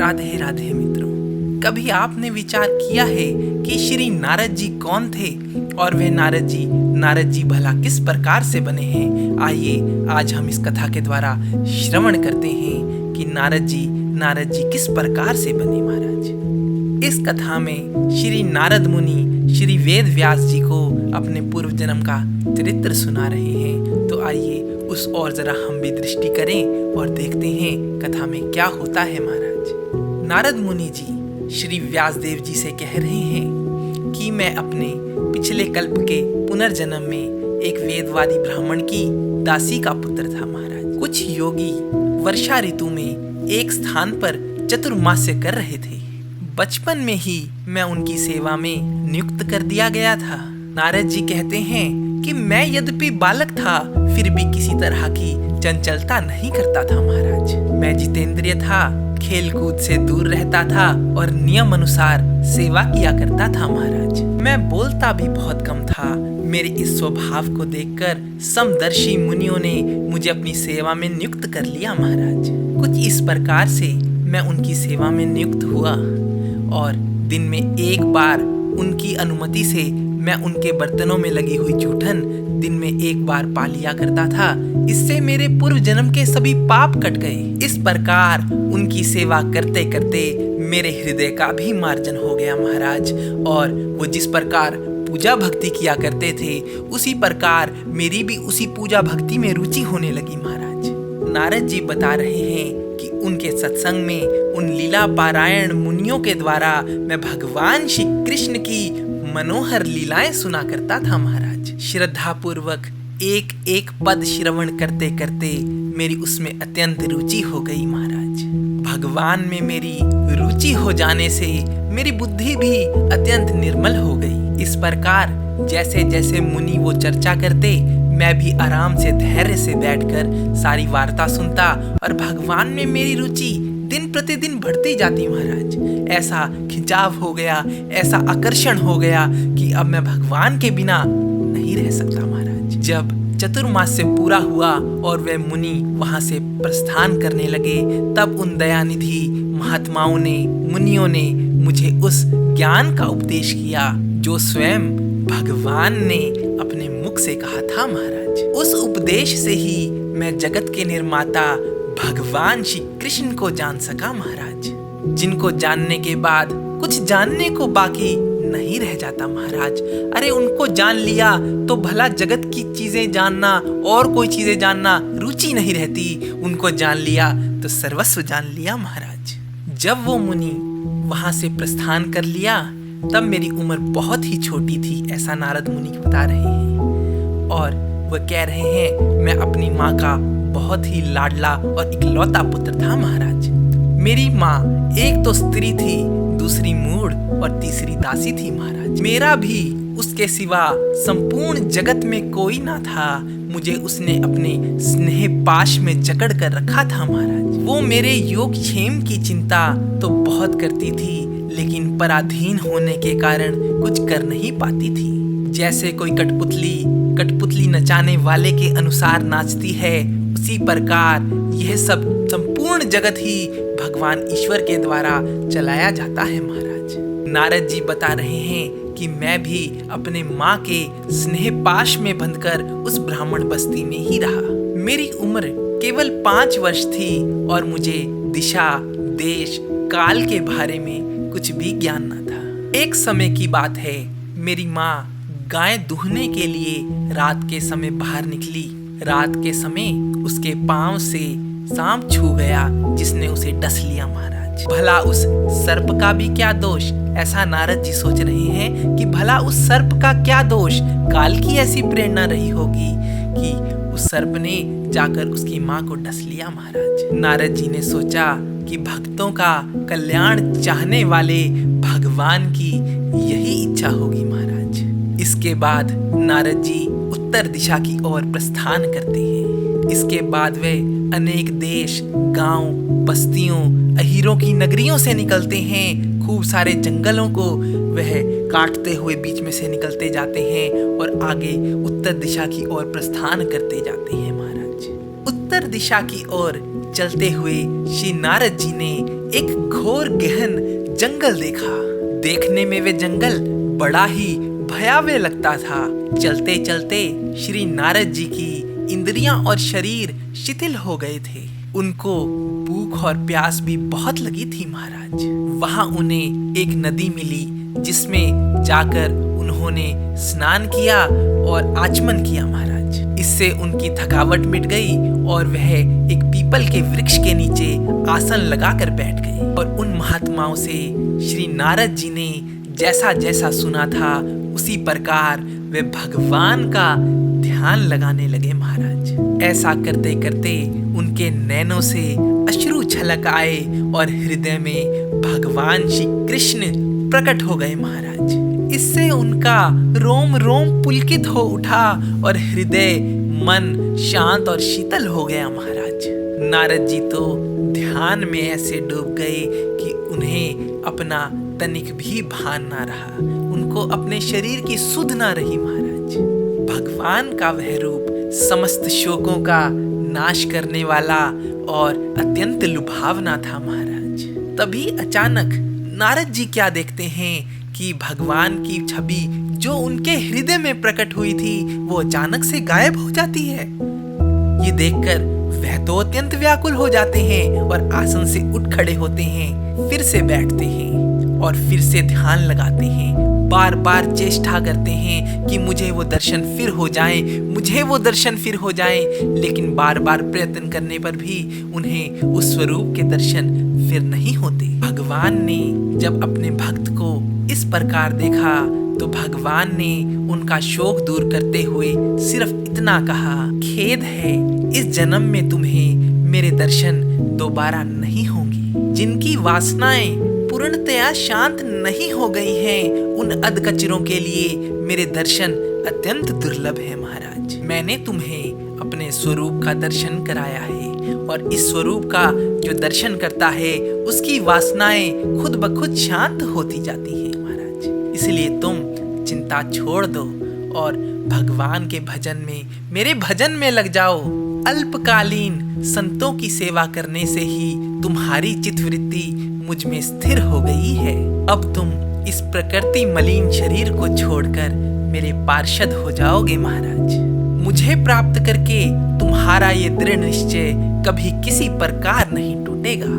राधे राधे मित्रों, कभी आपने विचार किया है कि श्री नारद जी कौन थे और वे नारद जी भला किस प्रकार से बने हैं? आइए आज हम इस कथा के द्वारा श्रवण करते हैं कि नारद जी किस प्रकार से बने महाराज। इस कथा में श्री नारद मुनि श्री वेद व्यास जी को अपने पूर्व जन्म का चरित्र सुना रहे हैं। तो आइए उस ओर जरा हम भी दृष्टि करें और देखते हैं कथा में क्या होता है महाराज। नारद मुनि जी श्री व्यासदेव जी से कह रहे हैं कि मैं अपने पिछले कल्प के पुनर्जन्म में एक वेदवादी ब्राह्मण की दासी का पुत्र था महाराज। कुछ योगी वर्षा ऋतु में एक स्थान पर चतुर्मास्य कर रहे थे। बचपन में ही मैं उनकी सेवा में नियुक्त कर दिया गया था। नारद जी कहते हैं कि मैं यद्यपि बालक था फिर भी किसी तरह की चंचलता नहीं करता था महाराज। मैं जितेंद्रिय था, खेल कूद से दूर रहता था और नियम अनुसार सेवा किया करता था महाराज। मैं बोलता भी बहुत कम था। मेरे इस स्वभाव को देखकर समदर्शी मुनियों ने मुझे अपनी सेवा में नियुक्त कर लिया महाराज। कुछ इस प्रकार से मैं उनकी सेवा में नियुक्त हुआ और दिन में एक बार उनकी अनुमति से मैं उनके बर्तनों में लगी हुई जूठन दिन में एक बार पा लिया करता था। इससे मेरे पूर्व जन्म के सभी पाप कट गए। इस प्रकार उनकी सेवा करते करते मेरे हृदय का भी मार्जन हो गया महाराज। और वो जिस प्रकार पूजा भक्ति किया करते थे उसी प्रकार मेरी भी उसी पूजा भक्ति में रुचि होने लगी महाराज। नारद जी बता रहे हैं कि उनके सत्संग में उन लीला पारायण मुनियों के द्वारा मैं भगवान श्री कृष्ण की मनोहर लीलाएं सुना करता था महाराज। श्रद्धा पूर्वक एक एक पद श्रवण करते करते मेरी उसमें अत्यंत रुचि हो गई महाराज। भगवान में मेरी रुचि हो जाने से मेरी बुद्धि भी अत्यंत निर्मल हो गई। इस प्रकार जैसे जैसे मुनि वो चर्चा करते मैं भी आराम से धैर्य से बैठकर सारी वार्ता सुनता और भगवान में मेरी रुचि दिन प्रतिदिन बढ़ती जाती महाराज। ऐसा खिंचाव हो गया, ऐसा आकर्षण हो गया कि अब मैं भगवान के बिना नहीं रह सकता महाराज। जब चतुर्मास से पूरा हुआ और वे मुनि वहां से प्रस्थान करने लगे तब उन दयानिधि महात्माओं ने, मुनियों ने मुझे उस ज्ञान का उपदेश किया जो स्वयं भगवान ने अपने मुख से कहा था महाराज। उस उपदेश से ही मैं जगत के निर्माता भगवान श्री कृष्ण को जान सका महाराज, जिनको जानने के बाद कुछ जानने को बाकी नहीं रह जाता महाराज। अरे उनको जान लिया तो भला जगत की चीजें जानना और कोई चीजें जानना रुचि नहीं रहती। उनको जान लिया तो सर्वस्व जान लिया महाराज। जब वो मुनि वहां से प्रस्थान कर लिया तब मेरी उम्र बहुत ही छोटी थी, ऐसा नारद मुनि बता रहे हैं। और वह कह रहे हैं मैं अपनी माँ का बहुत ही लाडला और इकलौता पुत्र था महाराज। मेरी माँ एक तो स्त्री थी, दूसरी मूढ़ और तीसरी दासी थी महाराज। मेरा भी उसके सिवा संपूर्ण जगत में कोई ना था। मुझे उसने अपने स्नेह पाश में जकड़ कर रखा था महाराज। वो मेरे योगक्षेम की चिंता तो बहुत करती थी लेकिन पराधीन होने के कारण कुछ कर नहीं पाती थी। जैसे कोई कठपुतली नचाने वाले के अनुसार नाचती है उसी प्रकार यह सब संपूर्ण जगत ही भगवान ईश्वर के द्वारा चलाया जाता है महाराज। नारद जी बता रहे हैं कि मैं भी अपने माँ के स्नेह पाश में बंधकर उस ब्राह्मण बस्ती में ही रहा। मेरी उम्र केवल 5 वर्ष थी और मुझे दिशा, देश, काल के बारे में कुछ भी ज्ञान न था। एक समय की बात है, मेरी माँ गाय दूहने के लिए रात के समय बाहर निकली। रात के समय उसके पांव से सांप छू गया जिसने उसे डस लिया महाराज। भला उस सर्प का भी क्या दोष, ऐसा नारद जी सोच रहे हैं कि भला उस सर्प का क्या दोष। काल की ऐसी प्रेरणा रही होगी कि उस सर्प ने जाकर उसकी माँ को डस लिया महाराज। नारद जी ने सोचा कि भक्तों का कल्याण चाहने वाले भगवान की यही इच्छा होगी महाराज। इसके बाद नारद जी उत्तर दिशा की ओर प्रस्थान करते हैं। इसके बाद वे अनेक देश, गांव, बस्तियों, अहीरों की नगरियों से निकलते हैं। खूब सारे जंगलों को वह काटते हुए बीच में से निकलते जाते हैं और आगे उत्तर दिशा की ओर प्रस्थान करते जाते हैं महाराज। उत्तर दिशा की ओर चलते हुए श्री नारद जी ने एक घोर गहन जंगल देखा। देखने में वे जंगल बड़ा ही भयावह लगता था। चलते चलते श्री नारद जी की इंद्रियां और शरीर शिथिल हो गए थे। उनको भूख और प्यास भी बहुत लगी थी महाराज। वहां उन्हें एक नदी मिली जिसमें जाकर उन्होंने स्नान किया और आचमन किया महाराज। इससे उनकी थकावट मिट गई और वह एक पीपल के वृक्ष के नीचे आसन लगाकर बैठ गए। और उन महात्माओं से श्री नारद जी ने जैसा जैसा सुना था उसी प्रकार वे भगवान का ध्यान लगाने लगे महाराज। ऐसा करते करते उनके नैनों से अश्रु छलक आए और हृदय में भगवान श्री कृष्ण प्रकट हो गए महाराज। इससे उनका रोम रोम पुलकित हो उठा और हृदय मन शांत और शीतल हो गया महाराज। नारद जी तो ध्यान में ऐसे डूब गए कि उन्हें अपना तनिक भी भान ना रहा। उनको अपने शरीर की सुध ना रही महाराज। भगवान का वह रूप समस्त शोकों का नाश करने वाला और अत्यंत लुभावना था महाराज। तभी अचानक नारद जी क्या देखते हैं कि भगवान की छवि जो उनके हृदय में प्रकट हुई थी वो अचानक से गायब हो जाती है। ये देखकर वह तो अत्यंत व्याकुल हो जाते हैं और आसन से उठ खड़े होते हैं, फिर से बैठते हैं और फिर से ध्यान लगाते हैं। बार बार चेष्टा करते हैं कि मुझे वो दर्शन फिर हो जाए, मुझे वो दर्शन फिर हो जाए, लेकिन बार बार प्रयत्न करने पर भी उन्हें उस स्वरूप के दर्शन फिर नहीं होते। भगवान ने जब अपने भक्त को इस प्रकार देखा तो भगवान ने उनका शोक दूर करते हुए सिर्फ इतना कहा, खेद है इस जन्म में तुम्हें मेरे दर्शन दोबारा नहीं होंगी। जिनकी वासनाएं पूर्णतया शांत नहीं हो गई हैं, उन अधकचरों के लिए मेरे दर्शन अत्यंत दुर्लभ है महाराज। मैंने तुम्हें अपने स्वरूप का दर्शन कराया है और इस स्वरूप का जो दर्शन करता है उसकी वासनाएं खुद ब खुद शांत होती जाती हैं महाराज। इसलिए तुम चिंता छोड़ दो और भगवान के भजन में, मेरे भजन में लग जाओ। अल्पकालीन संतों की सेवा करने से ही तुम्हारी चित्तवृत्ति मुझ में स्थिर हो गई है। अब तुम इस प्रकृति मलिन शरीर को छोड़कर मेरे पार्षद हो जाओगे महाराज। मुझे प्राप्त करके तुम्हारा ये दृढ़ निश्चय कभी किसी प्रकार नहीं टूटेगा।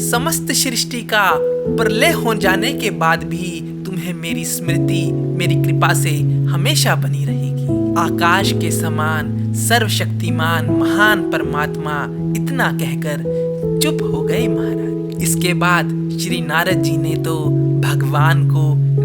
समस्त सृष्टि का प्रलय हो जाने के बाद भी तुम्हें मेरी स्मृति मेरी कृपा से हमेशा बनी रहेगी। आकाश के समान सर्वशक्तिमान महान परमात्मा इतना कहकर चुप हो गए महाराज। इसके बाद श्री नारद जी ने तो भगवान को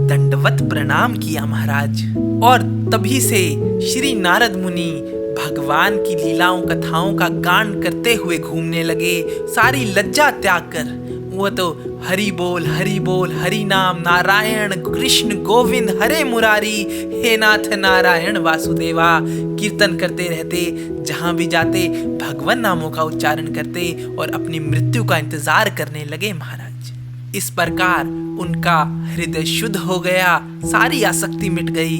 दंडवत प्रणाम किया महाराज। और तभी से श्री नारद मुनि भगवान की लीलाओं कथाओं का गान करते हुए घूमने लगे, सारी लज्जा त्याग कर। वो तो हरि बोल हरि नाम नारायण कृष्ण गोविंद हरे मुरारी, हे नाथ नारायण वासुदेवा कीर्तन करते रहते। जहां भी जाते भगवान नामों का उच्चारण करते और अपनी मृत्यु का इंतजार करने लगे महाराज। इस प्रकार उनका हृदय शुद्ध हो गया, सारी आसक्ति मिट गई।